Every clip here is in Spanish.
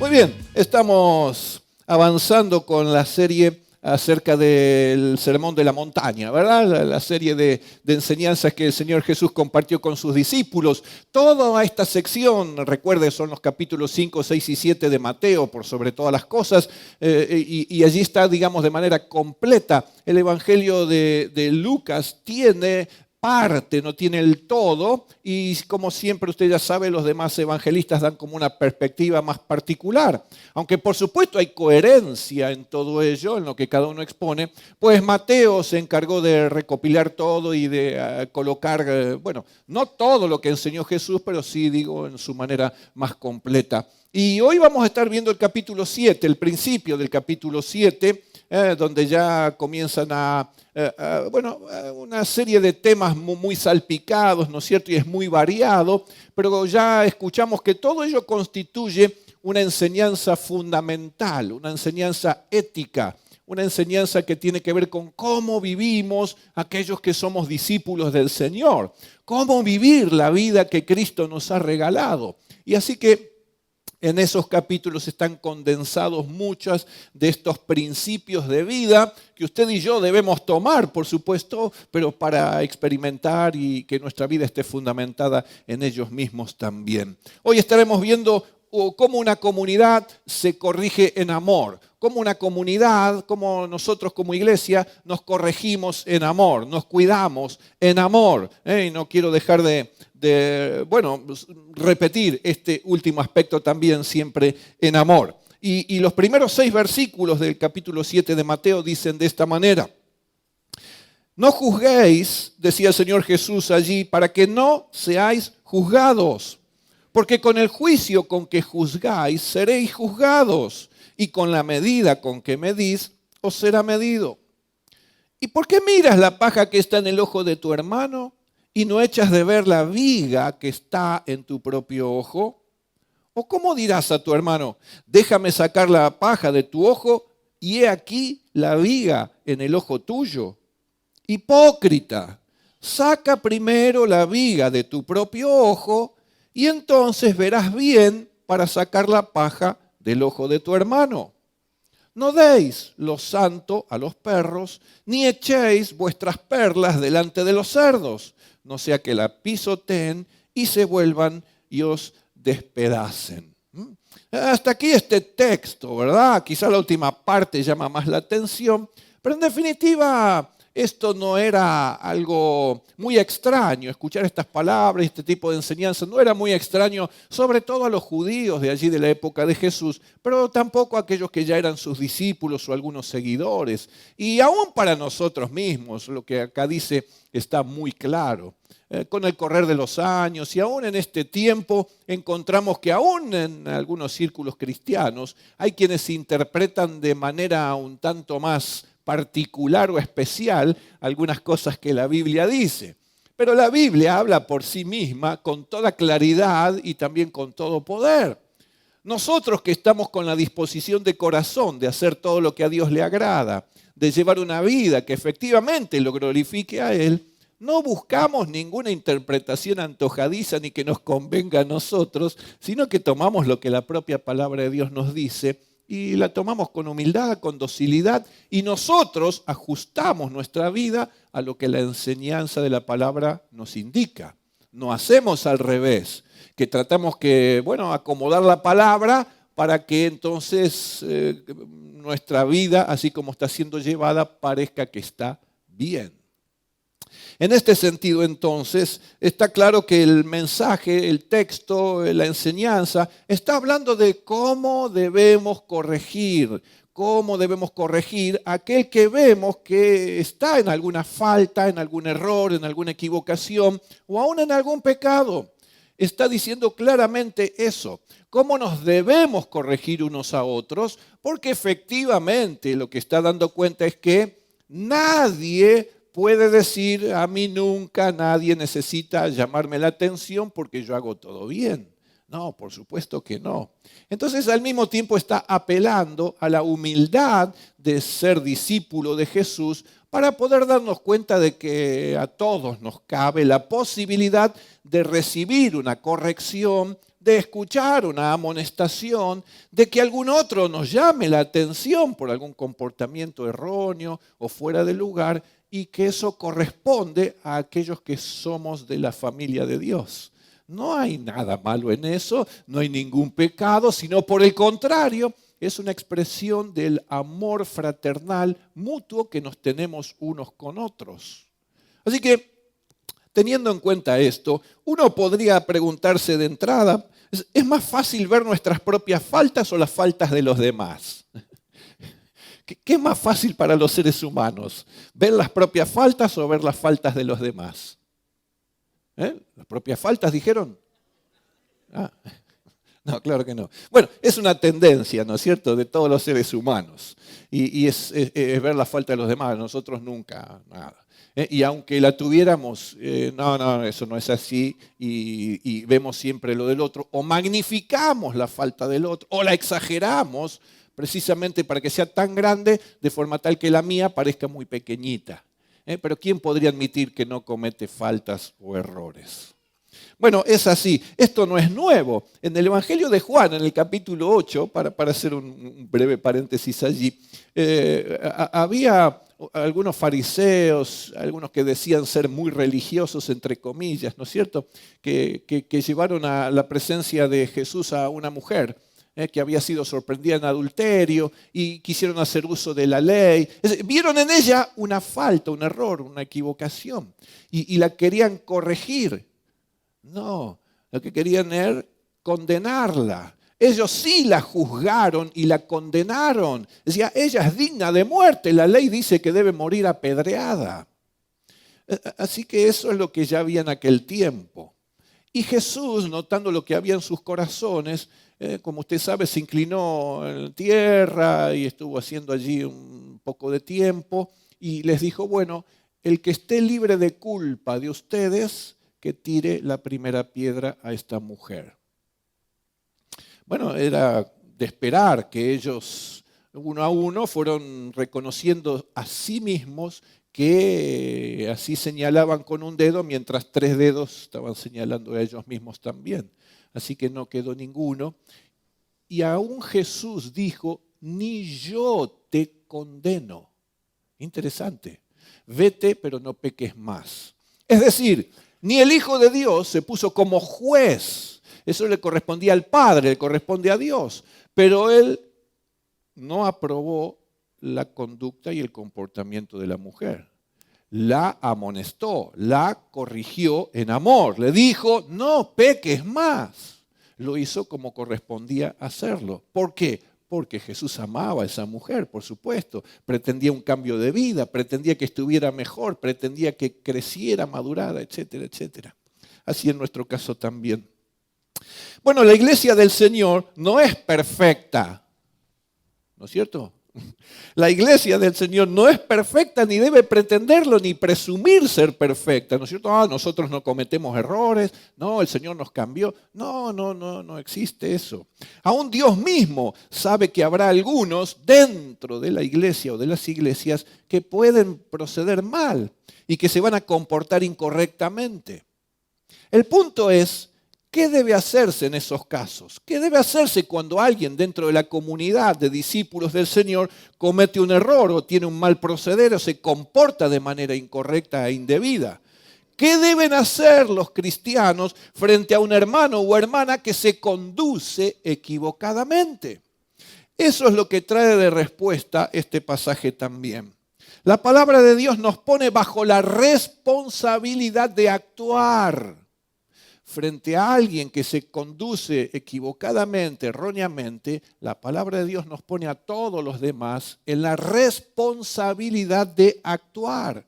Muy bien, estamos avanzando con la serie acerca del Sermón de la Montaña, ¿verdad? La serie de enseñanzas que el Señor Jesús compartió con sus discípulos. Toda esta sección, recuerde, son los capítulos 5, 6 y 7 de Mateo, por sobre todas las cosas, y allí está, digamos, de manera completa. El Evangelio de Lucas tiene parte, no tiene el todo, y como siempre usted ya sabe, los demás evangelistas dan como una perspectiva más particular. Aunque por supuesto hay coherencia en todo ello, en lo que cada uno expone, pues Mateo se encargó de recopilar todo y de colocar, bueno, no todo lo que enseñó Jesús, pero sí, digo, en su manera más completa. Y hoy vamos a estar viendo el capítulo 7, el principio del capítulo 7, donde ya comienzan una serie de temas muy salpicados, ¿no es cierto? Y es muy variado, pero ya escuchamos que todo ello constituye una enseñanza fundamental, una enseñanza ética, una enseñanza que tiene que ver con cómo vivimos aquellos que somos discípulos del Señor, cómo vivir la vida que Cristo nos ha regalado. Y así que en esos capítulos están condensados muchos de estos principios de vida que usted y yo debemos tomar, por supuesto, pero para experimentar y que nuestra vida esté fundamentada en ellos mismos también. Hoy estaremos viendo cómo una comunidad se corrige en amor, cómo una comunidad, cómo nosotros como iglesia nos corregimos en amor, nos cuidamos en amor. Y no quiero dejar de repetir este último aspecto también siempre en amor. Y los primeros 6 versículos del capítulo 7 de Mateo dicen de esta manera: no juzguéis, decía el Señor Jesús allí, para que no seáis juzgados. Porque con el juicio con que juzgáis seréis juzgados, y con la medida con que medís os será medido. ¿Y por qué miras la paja que está en el ojo de tu hermano y no echas de ver la viga que está en tu propio ojo? ¿O cómo dirás a tu hermano, déjame sacar la paja de tu ojo y he aquí la viga en el ojo tuyo? Hipócrita, saca primero la viga de tu propio ojo y entonces verás bien para sacar la paja del ojo de tu hermano. No deis lo santo a los perros, ni echéis vuestras perlas delante de los cerdos, no sea que la pisoteen y se vuelvan y os despedacen. Hasta aquí este texto, ¿verdad? Quizá la última parte llama más la atención, pero en definitiva esto no era algo muy extraño. Escuchar estas palabras, este tipo de enseñanza, no era muy extraño, sobre todo a los judíos de allí de la época de Jesús, pero tampoco a aquellos que ya eran sus discípulos o algunos seguidores. Y aún para nosotros mismos, lo que acá dice está muy claro. Con el correr de los años y aún en este tiempo encontramos que aún en algunos círculos cristianos hay quienes interpretan de manera un tanto más particular o especial algunas cosas que la Biblia dice. Pero la Biblia habla por sí misma con toda claridad y también con todo poder. Nosotros que estamos con la disposición de corazón de hacer todo lo que a Dios le agrada, de llevar una vida que efectivamente lo glorifique a Él, no buscamos ninguna interpretación antojadiza ni que nos convenga a nosotros, sino que tomamos lo que la propia palabra de Dios nos dice y la tomamos con humildad, con docilidad, y nosotros ajustamos nuestra vida a lo que la enseñanza de la palabra nos indica. No hacemos al revés, que tratamos que, acomodar la palabra para que entonces nuestra vida, así como está siendo llevada, parezca que está bien. En este sentido, entonces, está claro que el mensaje, el texto, la enseñanza, está hablando de cómo debemos corregir a aquel que vemos que está en alguna falta, en algún error, en alguna equivocación o aún en algún pecado. Está diciendo claramente eso, cómo nos debemos corregir unos a otros, porque efectivamente lo que está dando cuenta es que nadie puede decir, a mí nunca nadie necesita llamarme la atención porque yo hago todo bien. No, por supuesto que no. Entonces, al mismo tiempo está apelando a la humildad de ser discípulo de Jesús para poder darnos cuenta de que a todos nos cabe la posibilidad de recibir una corrección, de escuchar una amonestación, de que algún otro nos llame la atención por algún comportamiento erróneo o fuera de lugar, y que eso corresponde a aquellos que somos de la familia de Dios. No hay nada malo en eso, no hay ningún pecado, sino por el contrario, es una expresión del amor fraternal mutuo que nos tenemos unos con otros. Así que, teniendo en cuenta esto, uno podría preguntarse de entrada, ¿es más fácil ver nuestras propias faltas o las faltas de los demás? ¿Qué es más fácil para los seres humanos? ¿Ver las propias faltas o ver las faltas de los demás? ¿Las propias faltas dijeron? No, claro que no. Bueno, es una tendencia, ¿no es cierto?, de todos los seres humanos. Y es ver la falta de los demás, nosotros nunca, nada. Y aunque la tuviéramos, no, eso no es así, y vemos siempre lo del otro, o magnificamos la falta del otro, o la exageramos precisamente para que sea tan grande, de forma tal que la mía parezca muy pequeñita. Pero ¿quién podría admitir que no comete faltas o errores? Bueno, es así. Esto no es nuevo. En el Evangelio de Juan, en el capítulo 8, para hacer un breve paréntesis allí, había algunos fariseos, algunos que decían ser muy religiosos, entre comillas, ¿no es cierto?, que llevaron a la presencia de Jesús a una mujer que había sido sorprendida en adulterio y quisieron hacer uso de la ley. Vieron en ella una falta, un error, una equivocación y la querían corregir. No, lo que querían era condenarla. Ellos sí la juzgaron y la condenaron. Decía, ella es digna de muerte, la ley dice que debe morir apedreada. Así que eso es lo que ya había en aquel tiempo. Y Jesús, notando lo que había en sus corazones, como usted sabe, se inclinó en tierra y estuvo haciendo allí un poco de tiempo y les dijo, bueno, el que esté libre de culpa de ustedes, que tire la primera piedra a esta mujer. Bueno, era de esperar que ellos, uno a uno, fueron reconociendo a sí mismos que así señalaban con un dedo, mientras 3 dedos estaban señalando a ellos mismos también. Así que no quedó ninguno. Y aún Jesús dijo, ni yo te condeno. Interesante. Vete, pero no peques más. Es decir, ni el Hijo de Dios se puso como juez. Eso le correspondía al Padre, le corresponde a Dios. Pero Él no aprobó la conducta y el comportamiento de la mujer. La amonestó, la corrigió en amor. Le dijo, no peques más. Lo hizo como correspondía hacerlo. ¿Por qué? Porque Jesús amaba a esa mujer, por supuesto. Pretendía un cambio de vida, pretendía que estuviera mejor, pretendía que creciera, madurara, etcétera, etcétera. Así en nuestro caso también. Bueno, la iglesia del Señor no es perfecta, ¿no es cierto? La iglesia del Señor no es perfecta, ni debe pretenderlo, ni presumir ser perfecta, ¿no es cierto? Nosotros no cometemos errores, no, el Señor nos cambió. No existe eso. Aún Dios mismo sabe que habrá algunos dentro de la iglesia o de las iglesias que pueden proceder mal y que se van a comportar incorrectamente. El punto es, ¿qué debe hacerse en esos casos? ¿Qué debe hacerse cuando alguien dentro de la comunidad de discípulos del Señor comete un error o tiene un mal proceder o se comporta de manera incorrecta e indebida? ¿Qué deben hacer los cristianos frente a un hermano o hermana que se conduce equivocadamente? Eso es lo que trae de respuesta este pasaje también. La palabra de Dios nos pone bajo la responsabilidad de actuar frente a alguien que se conduce equivocadamente, erróneamente. La palabra de Dios nos pone a todos los demás en la responsabilidad de actuar.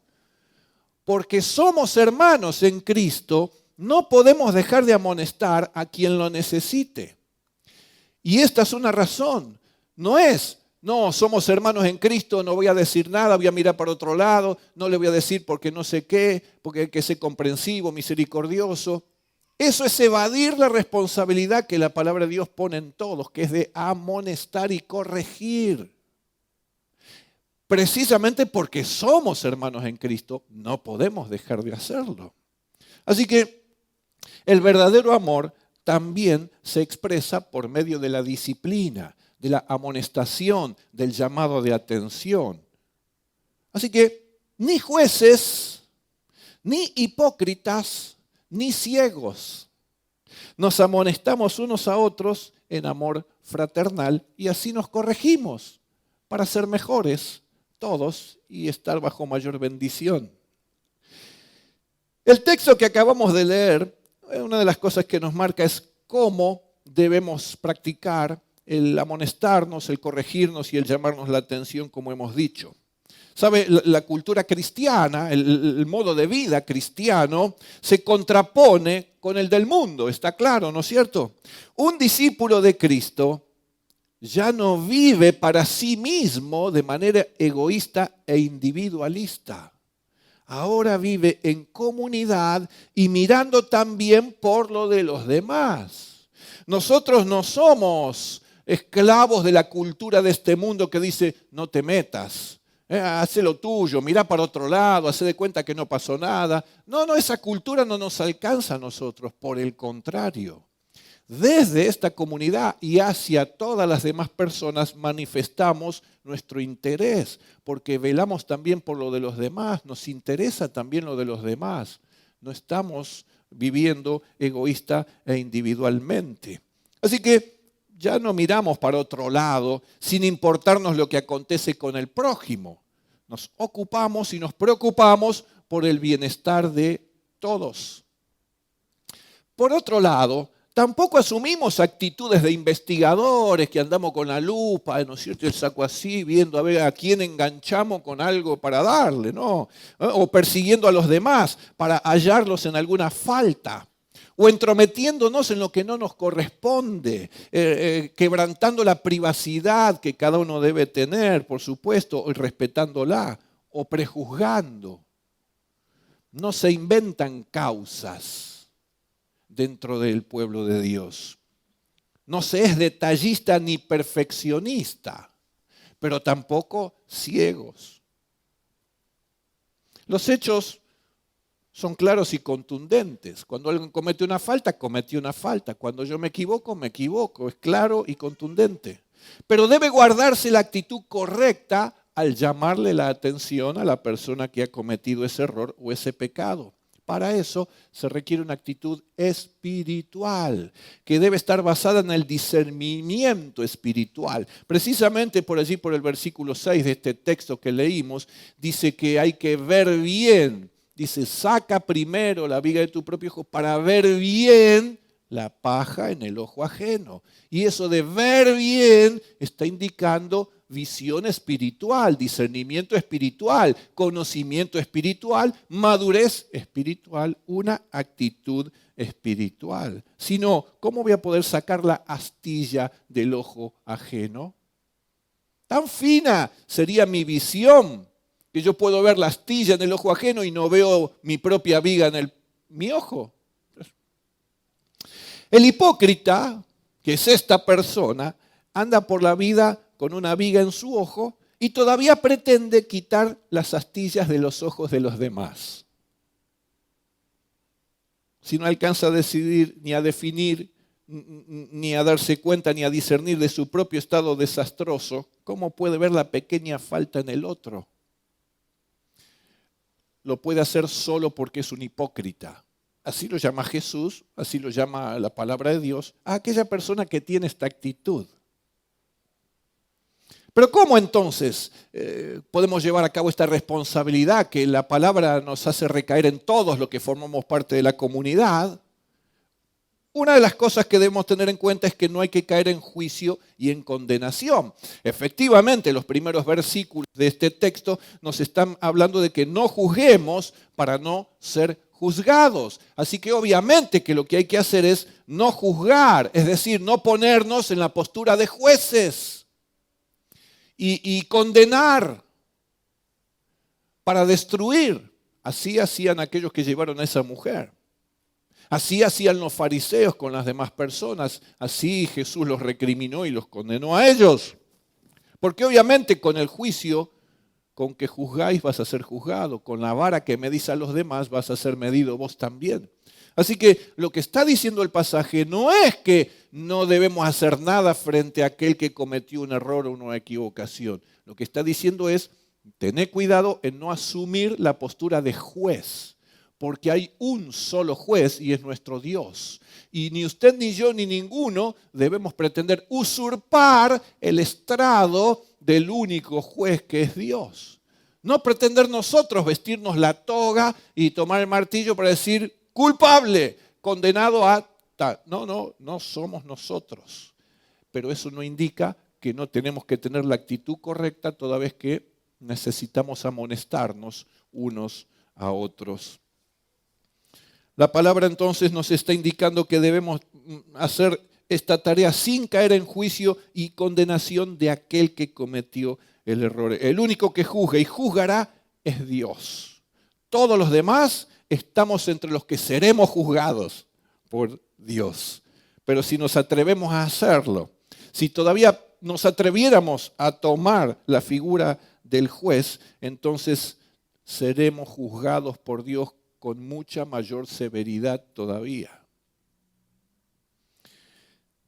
Porque somos hermanos en Cristo, no podemos dejar de amonestar a quien lo necesite. Y esta es una razón. No, somos hermanos en Cristo, no voy a decir nada, voy a mirar para otro lado, no le voy a decir porque no sé qué, porque hay que ser comprensivo, misericordioso. Eso es evadir la responsabilidad que la palabra de Dios pone en todos, que es de amonestar y corregir. Precisamente porque somos hermanos en Cristo, no podemos dejar de hacerlo. Así que el verdadero amor también se expresa por medio de la disciplina, de la amonestación, del llamado de atención. Así que ni jueces, ni hipócritas, ni ciegos. Nos amonestamos unos a otros en amor fraternal y así nos corregimos para ser mejores todos y estar bajo mayor bendición. El texto que acabamos de leer, una de las cosas que nos marca es cómo debemos practicar el amonestarnos, el corregirnos y el llamarnos la atención, como hemos dicho. ¿Sabe? La cultura cristiana, el modo de vida cristiano, se contrapone con el del mundo, está claro, ¿no es cierto? Un discípulo de Cristo ya no vive para sí mismo de manera egoísta e individualista. Ahora vive en comunidad y mirando también por lo de los demás. Nosotros no somos esclavos de la cultura de este mundo que dice, no te metas, haz lo tuyo, mira para otro lado, haz de cuenta que no pasó nada. No, esa cultura no nos alcanza a nosotros, por el contrario. Desde esta comunidad y hacia todas las demás personas manifestamos nuestro interés, porque velamos también por lo de los demás, nos interesa también lo de los demás. No estamos viviendo egoísta e individualmente. Así que ya no miramos para otro lado sin importarnos lo que acontece con el prójimo. Nos ocupamos y nos preocupamos por el bienestar de todos. Por otro lado, tampoco asumimos actitudes de investigadores que andamos con la lupa, ¿no es cierto? El saco así, viendo a ver a quién enganchamos con algo para darle, ¿no? O persiguiendo a los demás para hallarlos en alguna falta. O entrometiéndonos en lo que no nos corresponde, quebrantando la privacidad que cada uno debe tener, por supuesto, y respetándola, o prejuzgando. No se inventan causas dentro del pueblo de Dios. No se es detallista ni perfeccionista, pero tampoco ciegos. Los hechos son claros y contundentes. Cuando alguien comete una falta, cometió una falta. Cuando yo me equivoco, me equivoco. Es claro y contundente. Pero debe guardarse la actitud correcta al llamarle la atención a la persona que ha cometido ese error o ese pecado. Para eso se requiere una actitud espiritual, que debe estar basada en el discernimiento espiritual. Precisamente por allí, por el versículo 6 de este texto que leímos, dice que hay que ver bien. Dice, saca primero la viga de tu propio ojo para ver bien la paja en el ojo ajeno. Y eso de ver bien está indicando visión espiritual, discernimiento espiritual, conocimiento espiritual, madurez espiritual, una actitud espiritual. Si no, ¿cómo voy a poder sacar la astilla del ojo ajeno? Tan fina sería mi visión que yo puedo ver la astilla en el ojo ajeno y no veo mi propia viga en mi ojo. El hipócrita, que es esta persona, anda por la vida con una viga en su ojo y todavía pretende quitar las astillas de los ojos de los demás. Si no alcanza a decidir, ni a definir, ni a darse cuenta, ni a discernir de su propio estado desastroso, ¿cómo puede ver la pequeña falta en el otro? Lo puede hacer solo porque es un hipócrita. Así lo llama Jesús, así lo llama la palabra de Dios, a aquella persona que tiene esta actitud. Pero ¿cómo entonces podemos llevar a cabo esta responsabilidad que la palabra nos hace recaer en todos los que formamos parte de la comunidad? Una de las cosas que debemos tener en cuenta es que no hay que caer en juicio y en condenación. Efectivamente, los primeros versículos de este texto nos están hablando de que no juzguemos para no ser juzgados. Así que obviamente que lo que hay que hacer es no juzgar, es decir, no ponernos en la postura de jueces y condenar para destruir. Así hacían aquellos que llevaron a esa mujer. Así hacían los fariseos con las demás personas. Así Jesús los recriminó y los condenó a ellos. Porque obviamente con el juicio con que juzgáis vas a ser juzgado, con la vara que medís a los demás vas a ser medido vos también. Así que lo que está diciendo el pasaje no es que no debemos hacer nada frente a aquel que cometió un error o una equivocación. Lo que está diciendo es, tened cuidado en no asumir la postura de juez, porque hay un solo juez y es nuestro Dios. Y ni usted, ni yo, ni ninguno debemos pretender usurpar el estrado del único juez que es Dios. No pretender nosotros vestirnos la toga y tomar el martillo para decir, culpable, condenado a tal. No somos nosotros. Pero eso no indica que no tenemos que tener la actitud correcta toda vez que necesitamos amonestarnos unos a otros. La palabra entonces nos está indicando que debemos hacer esta tarea sin caer en juicio y condenación de aquel que cometió el error. El único que juzga y juzgará es Dios. Todos los demás estamos entre los que seremos juzgados por Dios. Pero si nos atrevemos a hacerlo, si todavía nos atreviéramos a tomar la figura del juez, entonces seremos juzgados por Dios con mucha mayor severidad todavía.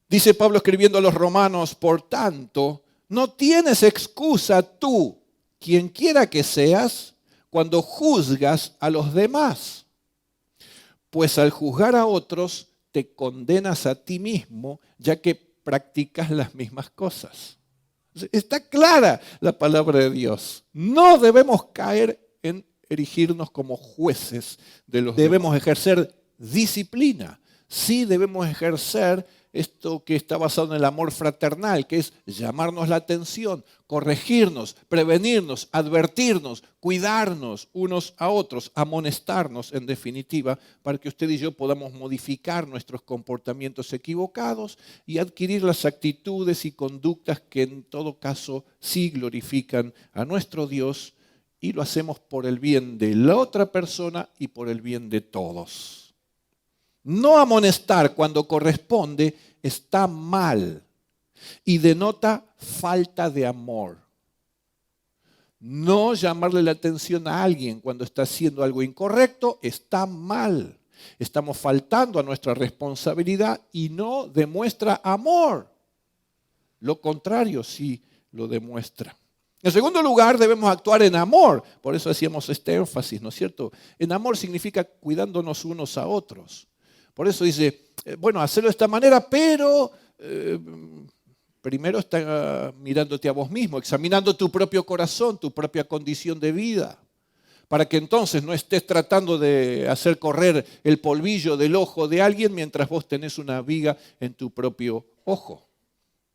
Dice Pablo escribiendo a los romanos, por tanto, no tienes excusa tú, quien quiera que seas, cuando juzgas a los demás. Pues al juzgar a otros, te condenas a ti mismo, ya que practicas las mismas cosas. Está clara la palabra de Dios. No debemos caer en erigirnos como jueces de los demás. Debemos ejercer disciplina. Sí debemos ejercer esto que está basado en el amor fraternal, que es llamarnos la atención, corregirnos, prevenirnos, advertirnos, cuidarnos unos a otros, amonestarnos en definitiva, para que usted y yo podamos modificar nuestros comportamientos equivocados y adquirir las actitudes y conductas que en todo caso sí glorifican a nuestro Dios y lo hacemos por el bien de la otra persona y por el bien de todos. No amonestar cuando corresponde está mal y denota falta de amor. No llamarle la atención a alguien cuando está haciendo algo incorrecto está mal. Estamos faltando a nuestra responsabilidad y no demuestra amor. Lo contrario sí lo demuestra. En segundo lugar, debemos actuar en amor. Por eso hacíamos este énfasis, ¿no es cierto? En amor significa cuidándonos unos a otros. Por eso dice, bueno, hacerlo de esta manera, pero primero está mirándote a vos mismo, examinando tu propio corazón, tu propia condición de vida, para que entonces no estés tratando de hacer correr el polvillo del ojo de alguien mientras vos tenés una viga en tu propio ojo.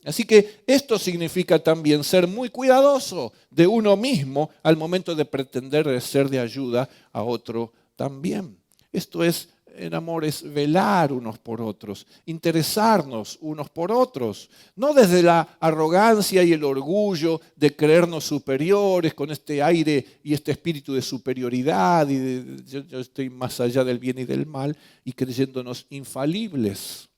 Así que esto significa también ser muy cuidadoso de uno mismo al momento de pretender ser de ayuda a otro también. Esto es, en amor, es velar unos por otros, interesarnos unos por otros, no desde la arrogancia y el orgullo de creernos superiores con este aire y este espíritu de superioridad y yo estoy más allá del bien y del mal y creyéndonos infalibles.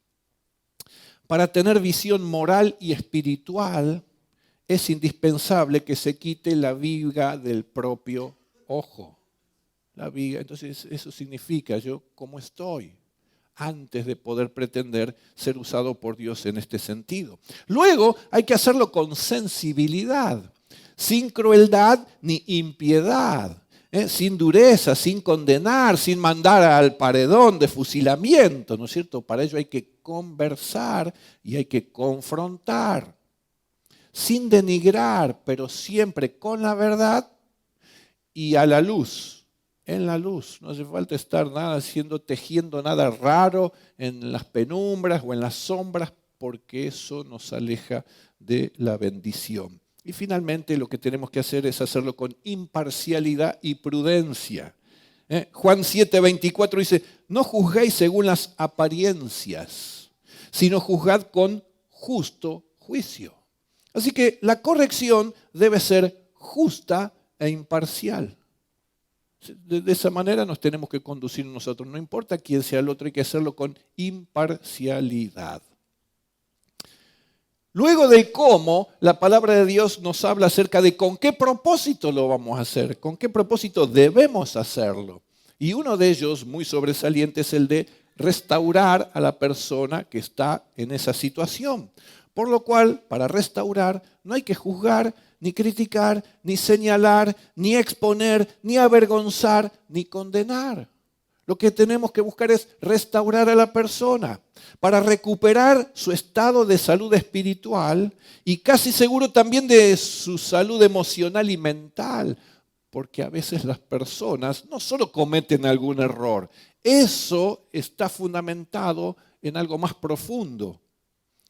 Para tener visión moral y espiritual es indispensable que se quite la viga del propio ojo. La viga, entonces eso significa yo cómo estoy antes de poder pretender ser usado por Dios en este sentido. Luego hay que hacerlo con sensibilidad, sin crueldad ni impiedad, sin dureza, sin condenar, sin mandar al paredón de fusilamiento, ¿no es cierto? Para ello hay que conversar y hay que confrontar, sin denigrar, pero siempre con la verdad y a la luz. En la luz, no hace falta estar tejiendo nada raro en las penumbras o en las sombras, porque eso nos aleja de la bendición. Y finalmente lo que tenemos que hacer es hacerlo con imparcialidad y prudencia. Juan 7:24 dice, no juzguéis según las apariencias, sino juzgad con justo juicio. Así que la corrección debe ser justa e imparcial. De esa manera nos tenemos que conducir nosotros. No importa quién sea el otro, hay que hacerlo con imparcialidad. Luego del cómo, la palabra de Dios nos habla acerca de con qué propósito lo vamos a hacer, con qué propósito debemos hacerlo. Y uno de ellos, muy sobresaliente, es el de restaurar a la persona que está en esa situación. Por lo cual, para restaurar, no hay que juzgar, ni criticar, ni señalar, ni exponer, ni avergonzar, ni condenar. Lo que tenemos que buscar es restaurar a la persona para recuperar su estado de salud espiritual y casi seguro también de su salud emocional y mental, porque a veces las personas no solo cometen algún error, eso está fundamentado en algo más profundo,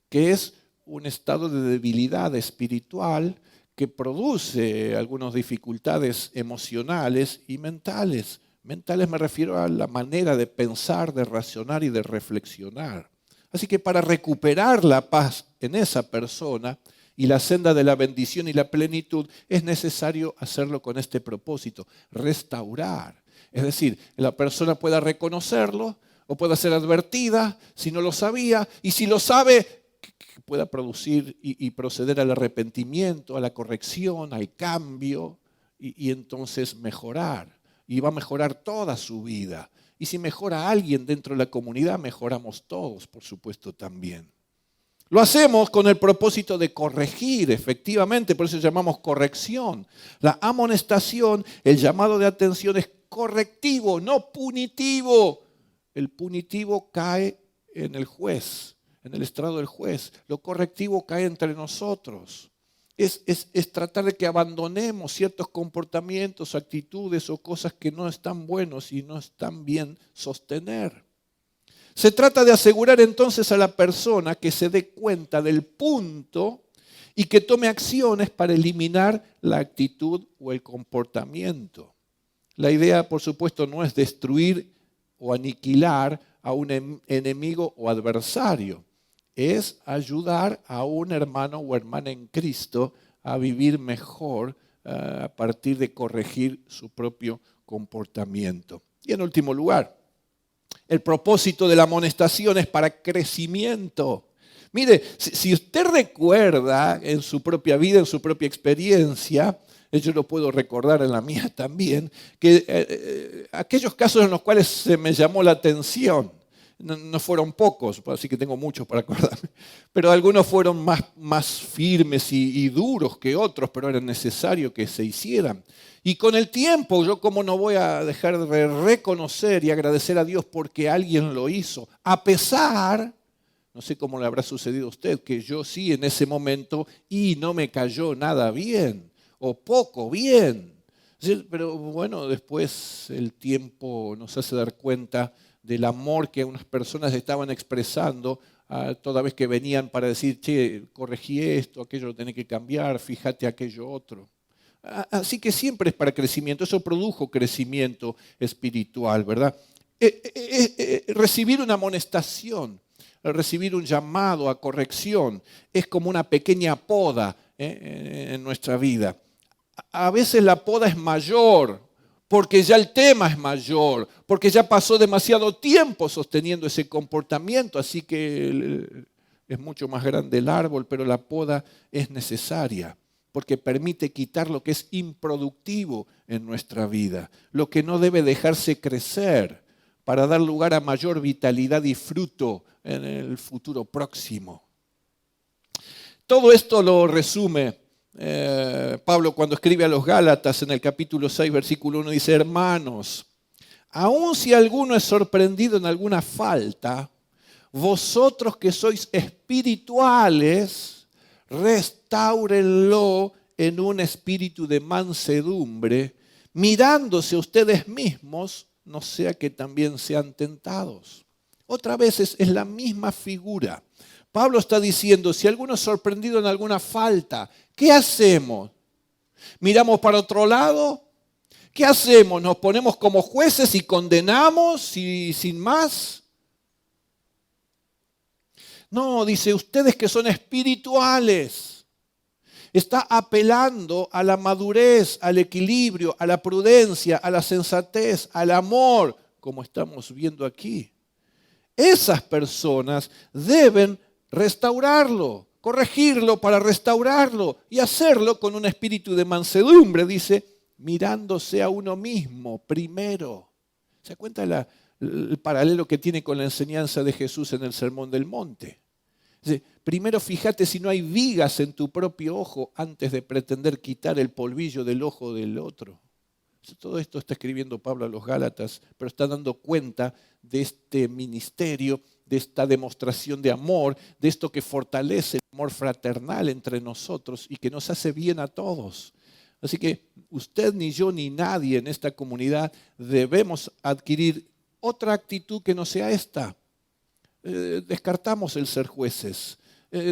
que es un estado de debilidad espiritual que produce algunas dificultades emocionales y mentales. Mentales me refiero a la manera de pensar, de razonar y de reflexionar. Así que para recuperar la paz en esa persona y la senda de la bendición y la plenitud, es necesario hacerlo con este propósito, restaurar. Es decir, la persona pueda reconocerlo o pueda ser advertida si no lo sabía, y si lo sabe, que pueda producir y proceder al arrepentimiento, a la corrección, al cambio y entonces mejorar. Y va a mejorar toda su vida. Y si mejora alguien dentro de la comunidad, mejoramos todos, por supuesto, también. Lo hacemos con el propósito de corregir, efectivamente, por eso llamamos corrección. La amonestación, el llamado de atención es correctivo, no punitivo. El punitivo cae en el juez, en el estrado del juez. Lo correctivo cae entre nosotros. Es tratar de que abandonemos ciertos comportamientos, actitudes o cosas que no están buenos y no están bien sostener. Se trata de asegurar entonces a la persona que se dé cuenta del punto y que tome acciones para eliminar la actitud o el comportamiento. La idea, por supuesto, no es destruir o aniquilar a un enemigo o adversario. Es ayudar a un hermano o hermana en Cristo a vivir mejor a partir de corregir su propio comportamiento. Y en último lugar, el propósito de la amonestación es para crecimiento. Mire, si usted recuerda en su propia vida, en su propia experiencia, yo lo puedo recordar en la mía también, que aquellos casos en los cuales se me llamó la atención, no fueron pocos, así que tengo muchos para acordarme, pero algunos fueron más firmes y duros que otros, pero era necesario que se hicieran. Y con el tiempo, yo como no voy a dejar de reconocer y agradecer a Dios porque alguien lo hizo, a pesar, no sé cómo le habrá sucedido a usted, que yo sí en ese momento y no me cayó nada bien, o poco bien. Pero bueno, después el tiempo nos hace dar cuenta del amor que unas personas estaban expresando toda vez que venían para decir, che, corregí esto, aquello lo tenés que cambiar, fíjate aquello otro. Así que siempre es para crecimiento, eso produjo crecimiento espiritual, ¿verdad? Recibir una amonestación, recibir un llamado a corrección, es como una pequeña poda en nuestra vida. A veces la poda es mayor, porque ya el tema es mayor, porque ya pasó demasiado tiempo sosteniendo ese comportamiento, así que es mucho más grande el árbol, pero la poda es necesaria, porque permite quitar lo que es improductivo en nuestra vida, lo que no debe dejarse crecer para dar lugar a mayor vitalidad y fruto en el futuro próximo. Todo esto lo resume Pablo cuando escribe a los Gálatas en el capítulo 6, versículo 1, dice, hermanos, aun si alguno es sorprendido en alguna falta, vosotros que sois espirituales, restáurenlo en un espíritu de mansedumbre, mirándose ustedes mismos, no sea que también sean tentados. Otra vez es la misma figura. Pablo está diciendo, si alguno es sorprendido en alguna falta, ¿qué hacemos? ¿Miramos para otro lado? ¿Qué hacemos? ¿Nos ponemos como jueces y condenamos y sin más? No, dice, ustedes que son espirituales. Está apelando a la madurez, al equilibrio, a la prudencia, a la sensatez, al amor, como estamos viendo aquí. Esas personas deben restaurarlo, corregirlo, para restaurarlo y hacerlo con un espíritu de mansedumbre, dice, mirándose a uno mismo primero. ¿Se da cuenta el paralelo que tiene con la enseñanza de Jesús en el Sermón del Monte? Dice, primero fíjate si no hay vigas en tu propio ojo antes de pretender quitar el polvillo del ojo del otro. Todo esto está escribiendo Pablo a los Gálatas, pero está dando cuenta de este ministerio, de esta demostración de amor, de esto que fortalece el amor fraternal entre nosotros y que nos hace bien a todos. Así que usted, ni yo, ni nadie en esta comunidad debemos adquirir otra actitud que no sea esta. Descartamos el ser jueces.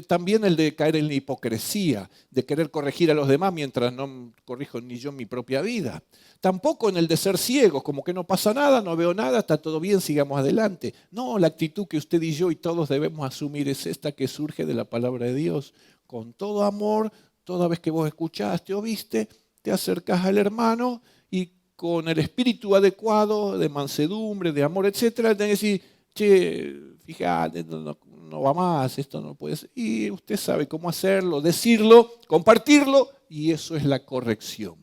También el de caer en la hipocresía, de querer corregir a los demás mientras no corrijo ni yo mi propia vida. Tampoco en el de ser ciegos, como que no pasa nada, no veo nada, está todo bien, sigamos adelante. No, la actitud que usted y yo y todos debemos asumir es esta que surge de la palabra de Dios. Con todo amor, toda vez que vos escuchaste o viste, te acercás al hermano y con el espíritu adecuado de mansedumbre, de amor, etcétera, tenés que decir, che, fíjate, no va más, esto no puede ser. Y usted sabe cómo hacerlo, decirlo, compartirlo, y eso es la corrección.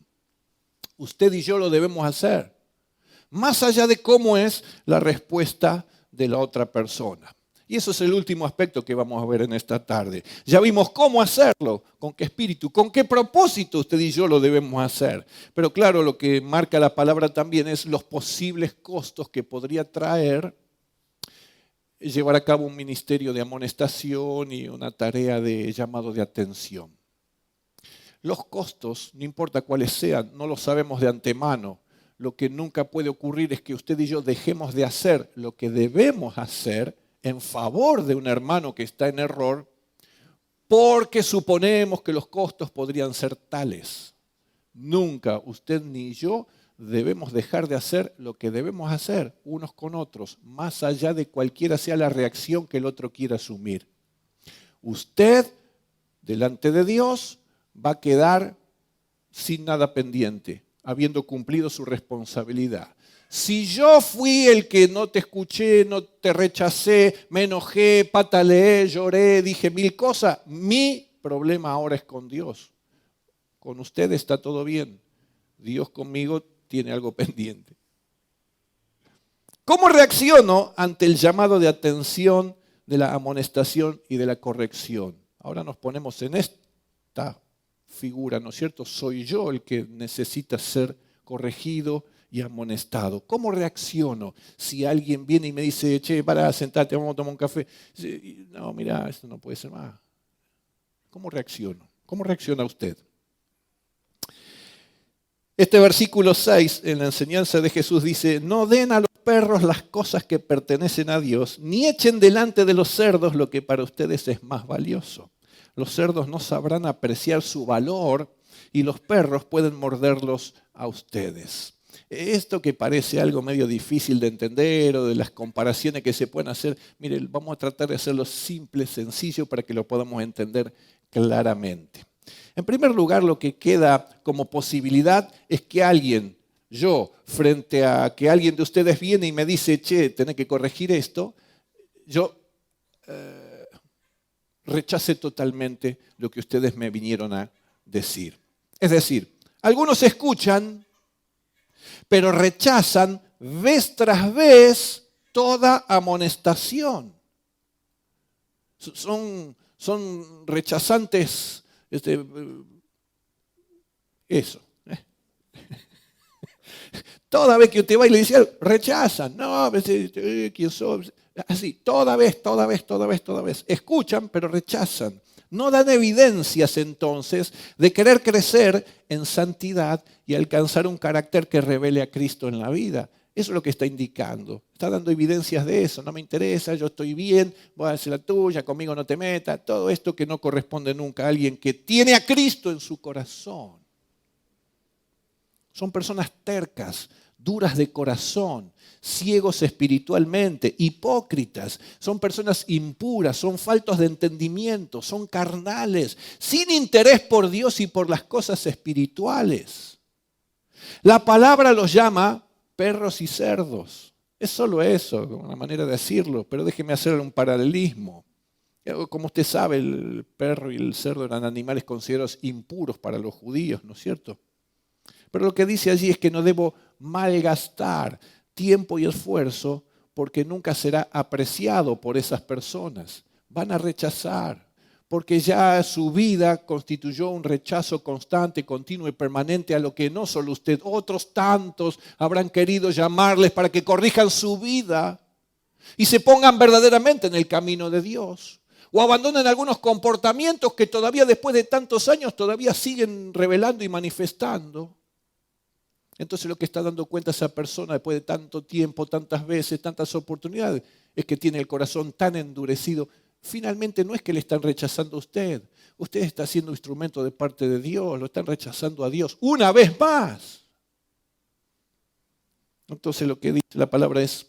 Usted y yo lo debemos hacer, más allá de cómo es la respuesta de la otra persona. Y eso es el último aspecto que vamos a ver en esta tarde. Ya vimos cómo hacerlo, con qué espíritu, con qué propósito usted y yo lo debemos hacer. Pero claro, lo que marca la palabra también es los posibles costos que podría traer llevar a cabo un ministerio de amonestación y una tarea de llamado de atención. Los costos, no importa cuáles sean, no los sabemos de antemano. Lo que nunca puede ocurrir es que usted y yo dejemos de hacer lo que debemos hacer en favor de un hermano que está en error, porque suponemos que los costos podrían ser tales. Nunca usted ni yo debemos dejar de hacer lo que debemos hacer unos con otros, más allá de cualquiera sea la reacción que el otro quiera asumir. Usted, delante de Dios, va a quedar sin nada pendiente, habiendo cumplido su responsabilidad. Si yo fui el que no te escuché, no te rechacé, me enojé, pataleé, lloré, dije mil cosas, mi problema ahora es con Dios. Con usted está todo bien. Dios conmigo tiene algo pendiente. ¿Cómo reacciono ante el llamado de atención de la amonestación y de la corrección? Ahora nos ponemos en esta figura, ¿no es cierto? Soy yo el que necesita ser corregido y amonestado. ¿Cómo reacciono si alguien viene y me dice, che, para, sentate, vamos a tomar un café? No, mira, esto no puede ser más. ¿Cómo reacciono? ¿Cómo reacciona usted? Este versículo 6 en la enseñanza de Jesús dice, no den a los perros las cosas que pertenecen a Dios, ni echen delante de los cerdos lo que para ustedes es más valioso. Los cerdos no sabrán apreciar su valor y los perros pueden morderlos a ustedes. Esto que parece algo medio difícil de entender o de las comparaciones que se pueden hacer, mire, vamos a tratar de hacerlo simple, sencillo, para que lo podamos entender claramente. En primer lugar, lo que queda como posibilidad es que alguien, yo, frente a que alguien de ustedes viene y me dice, che, tenés que corregir esto, yo rechace totalmente lo que ustedes me vinieron a decir. Es decir, algunos escuchan, pero rechazan vez tras vez toda amonestación. Son rechazantes, eso. Toda vez que usted va y le dice, rechazan, no, ¿quién soy? Así, toda vez. Escuchan, pero rechazan. No dan evidencias entonces de querer crecer en santidad y alcanzar un carácter que revele a Cristo en la vida. Eso es lo que está indicando. Está dando evidencias de eso. No me interesa, yo estoy bien, voy a hacer la tuya, conmigo no te metas. Todo esto que no corresponde nunca a alguien que tiene a Cristo en su corazón. Son personas tercas, duras de corazón, ciegos espiritualmente, hipócritas, son personas impuras, son faltos de entendimiento, son carnales, sin interés por Dios y por las cosas espirituales. La palabra los llama perros y cerdos. Es solo eso, una manera de decirlo, pero déjeme hacer un paralelismo. Como usted sabe, el perro y el cerdo eran animales considerados impuros para los judíos, ¿no es cierto? Pero lo que dice allí es que no debo malgastar tiempo y esfuerzo porque nunca será apreciado por esas personas. Van a rechazar, porque ya su vida constituyó un rechazo constante, continuo y permanente a lo que no solo usted, otros tantos habrán querido llamarles para que corrijan su vida y se pongan verdaderamente en el camino de Dios. O abandonen algunos comportamientos que todavía después de tantos años todavía siguen revelando y manifestando. Entonces lo que está dando cuenta esa persona después de tanto tiempo, tantas veces, tantas oportunidades, es que tiene el corazón tan endurecido. Finalmente no es que le están rechazando a usted. Usted está siendo instrumento de parte de Dios, lo están rechazando a Dios una vez más. Entonces lo que dice la palabra es,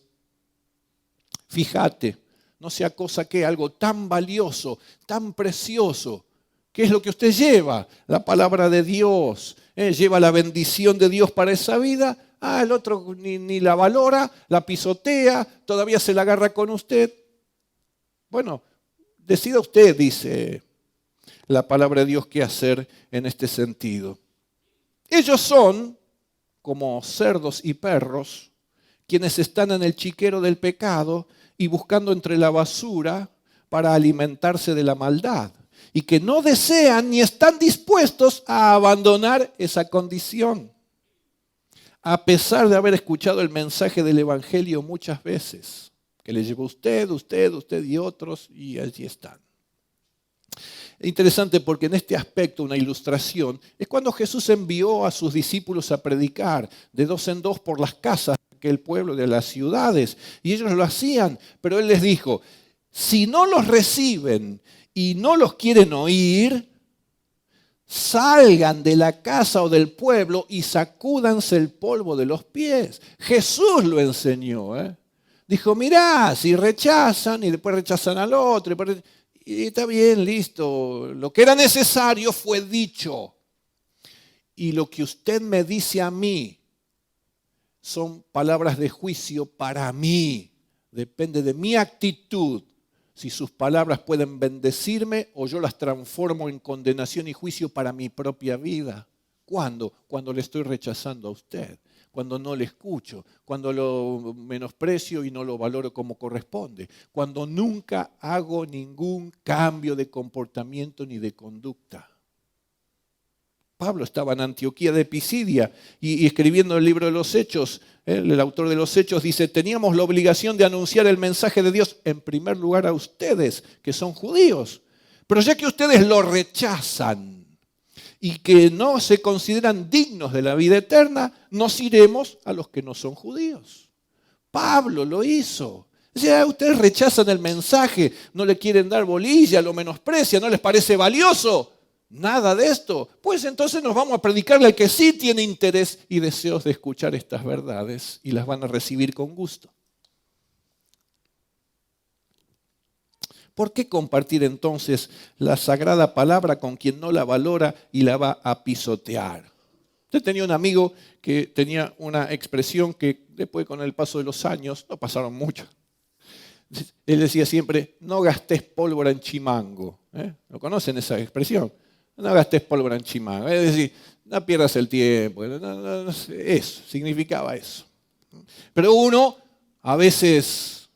fíjate, no sea cosa que algo tan valioso, tan precioso. ¿Qué es lo que usted lleva? La palabra de Dios. Lleva la bendición de Dios para esa vida. El otro ni la valora, la pisotea, todavía se la agarra con usted. Bueno, decida usted, dice la palabra de Dios, qué hacer en este sentido. Ellos son como cerdos y perros, quienes están en el chiquero del pecado y buscando entre la basura para alimentarse de la maldad, y que no desean ni están dispuestos a abandonar esa condición, a pesar de haber escuchado el mensaje del Evangelio muchas veces, que le llevó usted y otros, y allí están. Es interesante porque en este aspecto, una ilustración, es cuando Jesús envió a sus discípulos a predicar de dos en dos por las casas del pueblo, de las ciudades, y ellos lo hacían, pero Él les dijo, si no los reciben y no los quieren oír, salgan de la casa o del pueblo y sacúdanse el polvo de los pies. Jesús lo enseñó. Dijo, mirá, si rechazan y después rechazan al otro, y está bien, listo. Lo que era necesario fue dicho. Y lo que usted me dice a mí son palabras de juicio para mí. Depende de mi actitud. Si sus palabras pueden bendecirme o yo las transformo en condenación y juicio para mi propia vida. ¿Cuándo? Cuando le estoy rechazando a usted, cuando no le escucho, cuando lo menosprecio y no lo valoro como corresponde, cuando nunca hago ningún cambio de comportamiento ni de conducta. Pablo estaba en Antioquía de Pisidia y escribiendo el libro de los Hechos, el autor de los Hechos dice, teníamos la obligación de anunciar el mensaje de Dios en primer lugar a ustedes, que son judíos. Pero ya que ustedes lo rechazan y que no se consideran dignos de la vida eterna, nos iremos a los que no son judíos. Pablo lo hizo. O sea, ustedes rechazan el mensaje, no le quieren dar bolilla, lo menosprecian, no les parece valioso. Nada de esto. Pues entonces nos vamos a predicarle al que sí tiene interés y deseos de escuchar estas verdades y las van a recibir con gusto. ¿Por qué compartir entonces la sagrada palabra con quien no la valora y la va a pisotear? Yo tenía un amigo que tenía una expresión que después con el paso de los años, no pasaron mucho, él decía siempre, no gastes pólvora en chimango. ¿Lo conocen esa expresión? No gastes pólvora en chimango. Es decir, no pierdas el tiempo. Eso, significaba eso. Pero uno, a veces,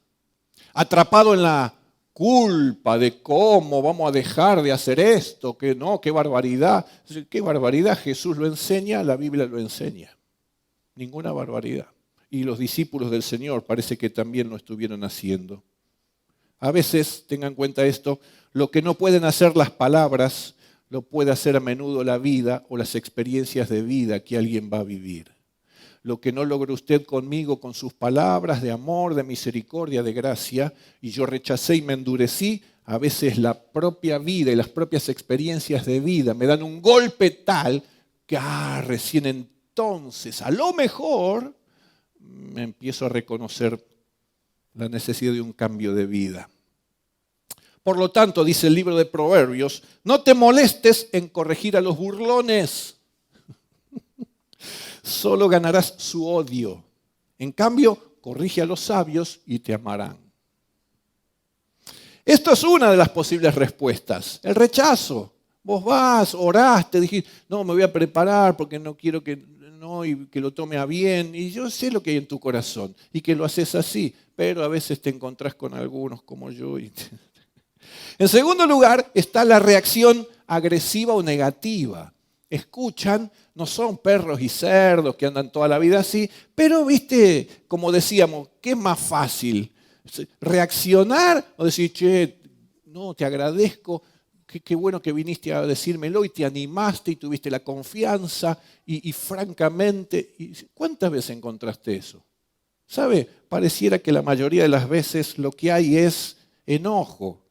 atrapado en la culpa de cómo vamos a dejar de hacer esto, que no, qué barbaridad. ¿Qué barbaridad? Jesús lo enseña, la Biblia lo enseña. Ninguna barbaridad. Y los discípulos del Señor parece que también lo estuvieron haciendo. A veces, tengan en cuenta esto, lo que no pueden hacer las palabras, lo puede hacer a menudo la vida o las experiencias de vida que alguien va a vivir. Lo que no logró usted conmigo con sus palabras de amor, de misericordia, de gracia, y yo rechacé y me endurecí, a veces la propia vida y las propias experiencias de vida me dan un golpe tal que recién entonces, a lo mejor, me empiezo a reconocer la necesidad de un cambio de vida. Por lo tanto, dice el libro de Proverbios, no te molestes en corregir a los burlones. Solo ganarás su odio. En cambio, corrige a los sabios y te amarán. Esto es una de las posibles respuestas, el rechazo. Vos vas, oraste, dijiste, no, me voy a preparar porque no quiero y que lo tome a bien. Y yo sé lo que hay en tu corazón y que lo haces así, pero a veces te encontrás con algunos como yo. En segundo lugar está la reacción agresiva o negativa. Escuchan, no son perros y cerdos que andan toda la vida así, pero viste, como decíamos, ¿qué es más fácil? ¿Reaccionar o decir, che, no, te agradezco, qué bueno que viniste a decírmelo y te animaste y tuviste la confianza y francamente, ¿cuántas veces encontraste eso? ¿Sabe? Pareciera que la mayoría de las veces lo que hay es enojo.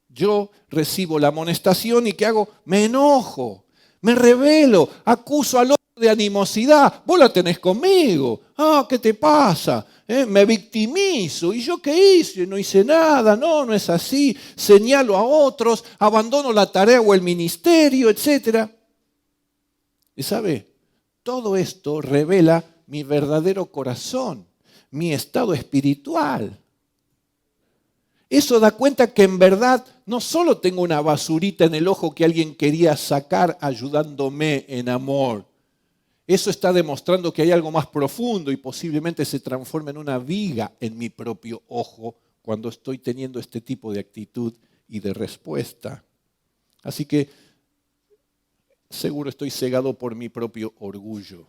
Yo recibo la amonestación y ¿qué hago? Me enojo, me rebelo, acuso al otro de animosidad. Vos la tenés conmigo. Ah, ¿qué te pasa? Me victimizo. ¿Y yo qué hice? No hice nada. No, no es así. Señalo a otros, abandono la tarea o el ministerio, etc. ¿Y sabe? Todo esto revela mi verdadero corazón, mi estado espiritual. Eso da cuenta que en verdad no solo tengo una basurita en el ojo que alguien quería sacar ayudándome en amor. Eso está demostrando que hay algo más profundo y posiblemente se transforme en una viga en mi propio ojo cuando estoy teniendo este tipo de actitud y de respuesta. Así que seguro estoy cegado por mi propio orgullo.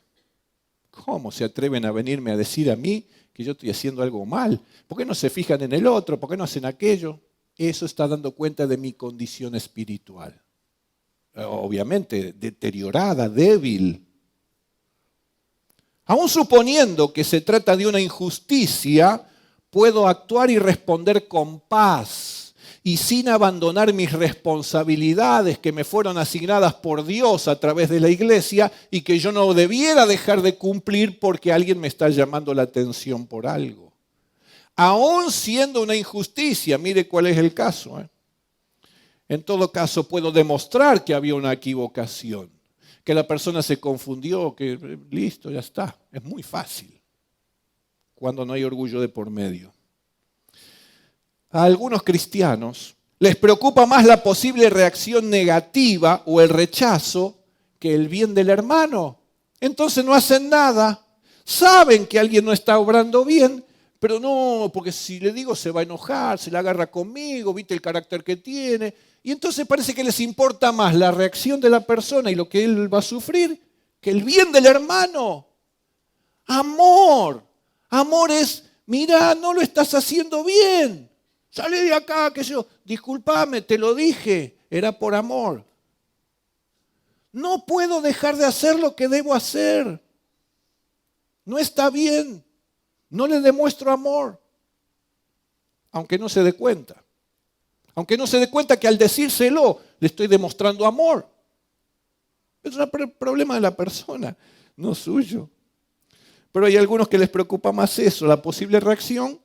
¿Cómo se atreven a venirme a decir a mí que yo estoy haciendo algo mal? ¿Por qué no se fijan en el otro? ¿Por qué no hacen aquello? Eso está dando cuenta de mi condición espiritual. Obviamente, deteriorada, débil. Aún suponiendo que se trata de una injusticia, puedo actuar y responder con paz y sin abandonar mis responsabilidades que me fueron asignadas por Dios a través de la iglesia y que yo no debiera dejar de cumplir porque alguien me está llamando la atención por algo. Aún siendo una injusticia, mire cuál es el caso. En todo caso, puedo demostrar que había una equivocación, que la persona se confundió, que listo, ya está. Es muy fácil cuando no hay orgullo de por medio. A algunos cristianos les preocupa más la posible reacción negativa o el rechazo que el bien del hermano. Entonces no hacen nada. Saben que alguien no está obrando bien, pero no, porque si le digo se va a enojar, se la agarra conmigo, viste el carácter que tiene. Y entonces parece que les importa más la reacción de la persona y lo que él va a sufrir que el bien del hermano. Amor. Amor es, mira, no lo estás haciendo bien. Salí de acá, que yo, discúlpame, te lo dije, era por amor. No puedo dejar de hacer lo que debo hacer. No está bien. No le demuestro amor. Aunque no se dé cuenta. Aunque no se dé cuenta que al decírselo le estoy demostrando amor. Es un problema de la persona, no suyo. Pero hay algunos que les preocupa más eso, la posible reacción,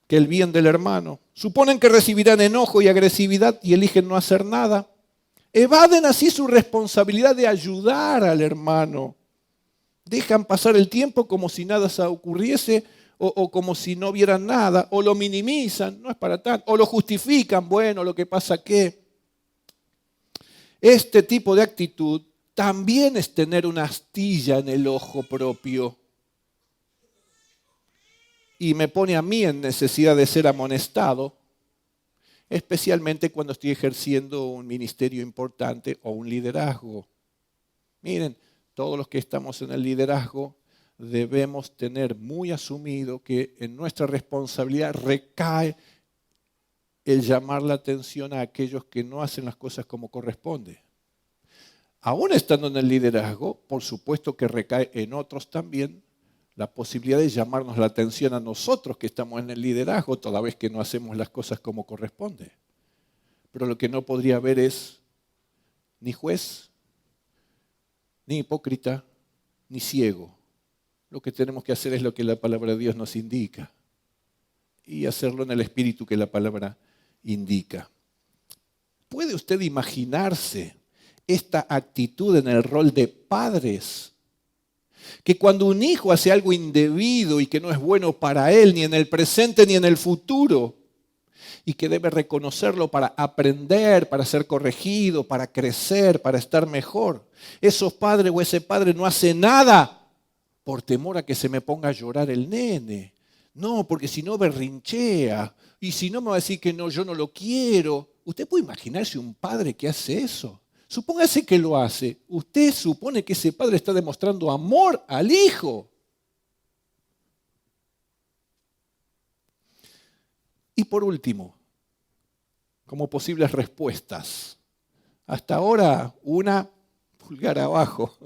que el bien del hermano. Suponen que recibirán enojo y agresividad y eligen no hacer nada. Evaden así su responsabilidad de ayudar al hermano. Dejan pasar el tiempo como si nada ocurriese o como si no vieran nada, o lo minimizan, no es para tanto, o lo justifican, bueno, lo que pasa que. Este tipo de actitud también es tener una astilla en el ojo propio. Y me pone a mí en necesidad de ser amonestado, especialmente cuando estoy ejerciendo un ministerio importante o un liderazgo. Miren, todos los que estamos en el liderazgo debemos tener muy asumido que en nuestra responsabilidad recae el llamar la atención a aquellos que no hacen las cosas como corresponde. Aún estando en el liderazgo, por supuesto que recae en otros también la posibilidad de llamarnos la atención a nosotros que estamos en el liderazgo toda vez que no hacemos las cosas como corresponde. Pero lo que no podría haber es ni juez, ni hipócrita, ni ciego. Lo que tenemos que hacer es lo que la palabra de Dios nos indica y hacerlo en el espíritu que la palabra indica. ¿Puede usted imaginarse esta actitud en el rol de padres? Que cuando un hijo hace algo indebido y que no es bueno para él, ni en el presente ni en el futuro, y que debe reconocerlo para aprender, para ser corregido, para crecer, para estar mejor. Esos padres o ese padre no hace nada por temor a que se me ponga a llorar el nene. No, porque si no berrinchea y si no me va a decir que no, yo no lo quiero. ¿Usted puede imaginarse un padre que hace eso? Supóngase que lo hace. Usted supone que ese padre está demostrando amor al hijo. Y por último, como posibles respuestas. Hasta ahora, una, pulgar abajo.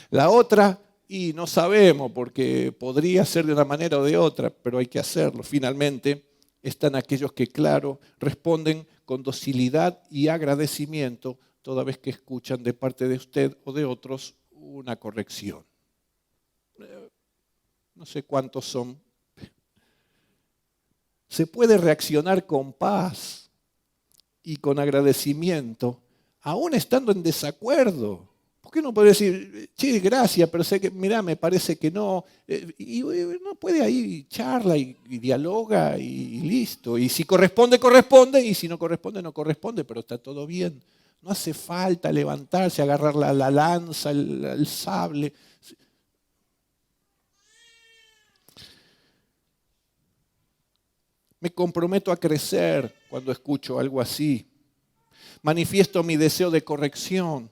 La otra, y no sabemos, porque podría ser de una manera o de otra, pero hay que hacerlo. Finalmente, están aquellos que, claro, responden con docilidad y agradecimiento toda vez que escuchan de parte de usted o de otros una corrección. No sé cuántos son. Se puede reaccionar con paz y con agradecimiento, aún estando en desacuerdo. ¿Por qué no puede decir, che, gracias, pero sé que, mirá, me parece que no? Y no puede ahí, charla y dialoga y listo. Y si corresponde, corresponde, y si no corresponde, no corresponde, pero está todo bien. No hace falta levantarse, agarrar la lanza, el sable. Me comprometo a crecer cuando escucho algo así. Manifiesto mi deseo de corrección.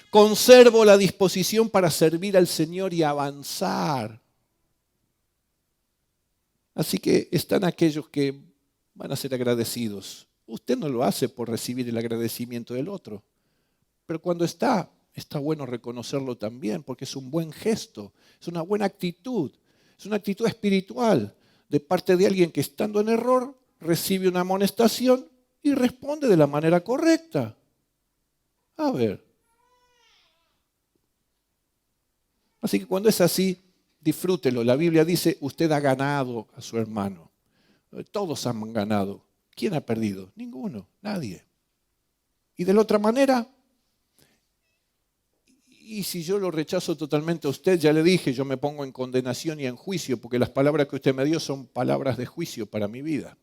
Conservo la disposición para servir al Señor y avanzar. Así que están aquellos que van a ser agradecidos. Usted no lo hace por recibir el agradecimiento del otro. Pero cuando está bueno reconocerlo también, porque es un buen gesto, es una buena actitud, es una actitud espiritual de parte de alguien que estando en error recibe una amonestación y responde de la manera correcta. A ver. Así que cuando es así, disfrútelo. La Biblia dice, usted ha ganado a su hermano. Todos han ganado. ¿Quién ha perdido? Ninguno, nadie. Y de la otra manera, y si yo lo rechazo totalmente a usted, ya le dije, yo me pongo en condenación y en juicio, porque las palabras que usted me dio son palabras de juicio para mi vida.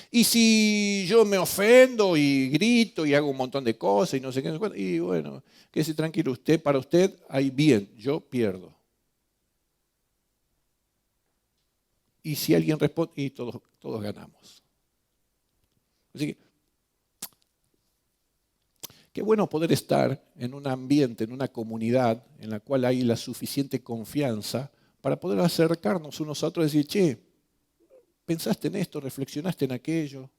Y si yo me ofendo y grito y hago un montón de cosas y no sé qué, y bueno, quédese tranquilo, usted, para usted hay bien, yo pierdo. Y si alguien responde, y todos ganamos. Así que, qué bueno poder estar en un ambiente, en una comunidad en la cual hay la suficiente confianza para poder acercarnos unos a otros y decir, che, ¿pensaste en esto? ¿Reflexionaste en aquello?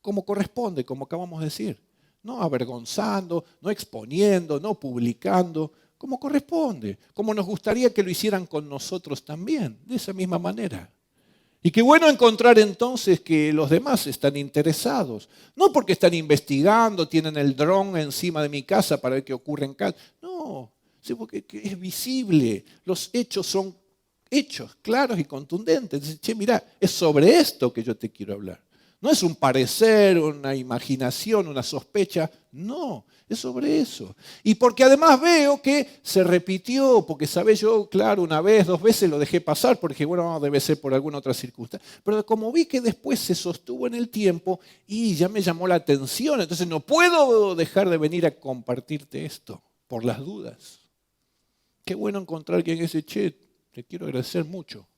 Como corresponde, como acabamos de decir. No avergonzando, no exponiendo, no publicando, como corresponde. Como nos gustaría que lo hicieran con nosotros también, de esa misma manera. Y qué bueno encontrar entonces que los demás están interesados. No porque están investigando, tienen el dron encima de mi casa para ver qué ocurre en casa. No, porque es visible. Los hechos son hechos claros y contundentes. Dice, che, mirá, es sobre esto que yo te quiero hablar. No es un parecer, una imaginación, una sospecha. No, es sobre eso. Y porque además veo que se repitió, porque sabés yo, claro, una vez, dos veces lo dejé pasar, porque bueno, debe ser por alguna otra circunstancia. Pero como vi que después se sostuvo en el tiempo y ya me llamó la atención, entonces no puedo dejar de venir a compartirte esto, por las dudas. Qué bueno encontrar quien dice, che, te quiero agradecer mucho.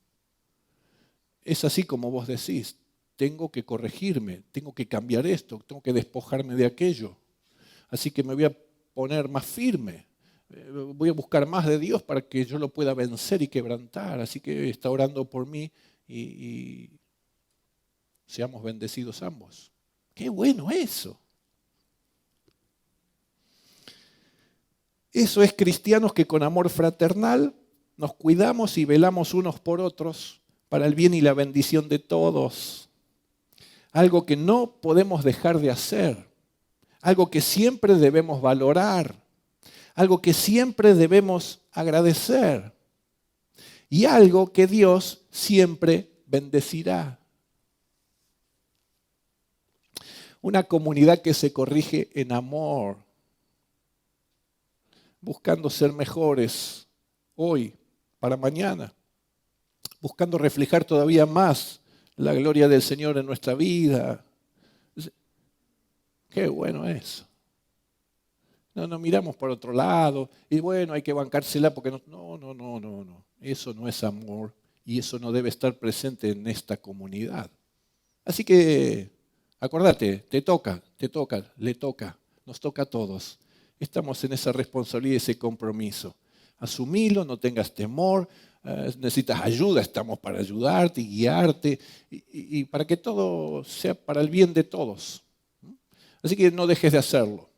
Es así como vos decís. Tengo que corregirme, tengo que cambiar esto, tengo que despojarme de aquello. Así que me voy a poner más firme, voy a buscar más de Dios para que yo lo pueda vencer y quebrantar. Así que está orando por mí y seamos bendecidos ambos. ¡Qué bueno eso! Eso es cristianos que con amor fraternal nos cuidamos y velamos unos por otros para el bien y la bendición de todos. Algo que no podemos dejar de hacer, algo que siempre debemos valorar, algo que siempre debemos agradecer y algo que Dios siempre bendecirá. Una comunidad que se corrige en amor, buscando ser mejores hoy para mañana, buscando reflejar todavía más la gloria del Señor en nuestra vida. Qué bueno eso. No nos miramos por otro lado y bueno, hay que bancársela porque no. Eso no es amor y eso no debe estar presente en esta comunidad. Así que acordate, te toca, le toca, nos toca a todos. Estamos en esa responsabilidad y ese compromiso. Asumilo, no tengas temor, necesitas ayuda, estamos para ayudarte y guiarte y para que todo sea para el bien de todos. Así que no dejes de hacerlo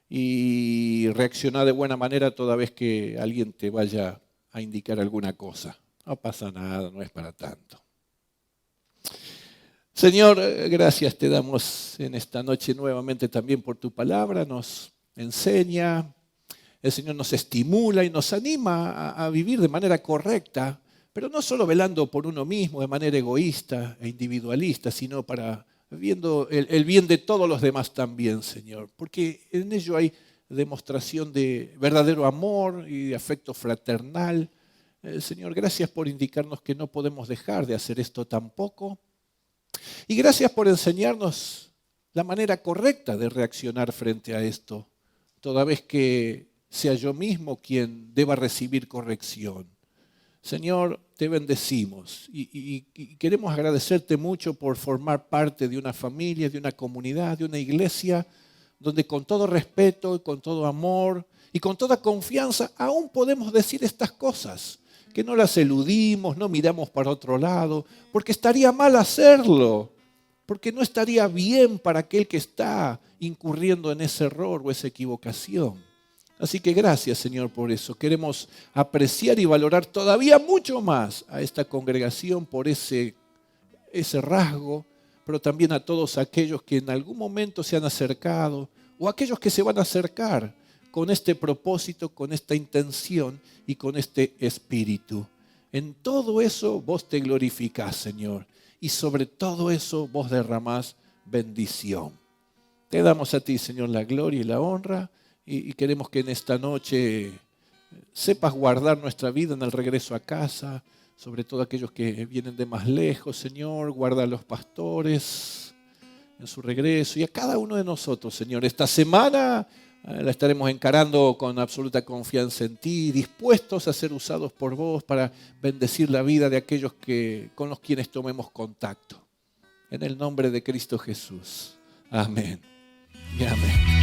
y reacciona de buena manera toda vez que alguien te vaya a indicar alguna cosa. No pasa nada, no es para tanto. Señor, gracias te damos en esta noche nuevamente también por tu palabra, nos enseña, el Señor nos estimula y nos anima a vivir de manera correcta, pero no solo velando por uno mismo de manera egoísta e individualista, sino para viendo el bien de todos los demás también, Señor, porque en ello hay demostración de verdadero amor y de afecto fraternal. Señor, gracias por indicarnos que no podemos dejar de hacer esto tampoco. Y gracias por enseñarnos la manera correcta de reaccionar frente a esto, toda vez que sea yo mismo quien deba recibir corrección. Señor, te bendecimos y queremos agradecerte mucho por formar parte de una familia, de una comunidad, de una iglesia, donde con todo respeto, con todo amor y con toda confianza aún podemos decir estas cosas, que no las eludimos, no miramos para otro lado, porque estaría mal hacerlo, porque no estaría bien para aquel que está incurriendo en ese error o esa equivocación. Así que gracias, Señor, por eso. Queremos apreciar y valorar todavía mucho más a esta congregación por ese rasgo, pero también a todos aquellos que en algún momento se han acercado o aquellos que se van a acercar con este propósito, con esta intención y con este espíritu. En todo eso vos te glorificás, Señor, y sobre todo eso vos derramás bendición. Te damos a ti, Señor, la gloria y la honra y queremos que en esta noche sepas guardar nuestra vida en el regreso a casa, sobre todo aquellos que vienen de más lejos, Señor, guarda a los pastores en su regreso y a cada uno de nosotros, Señor. Esta semana la estaremos encarando con absoluta confianza en ti, dispuestos a ser usados por vos para bendecir la vida de aquellos con los quienes tomemos contacto. En el nombre de Cristo Jesús. Amén. Y amén.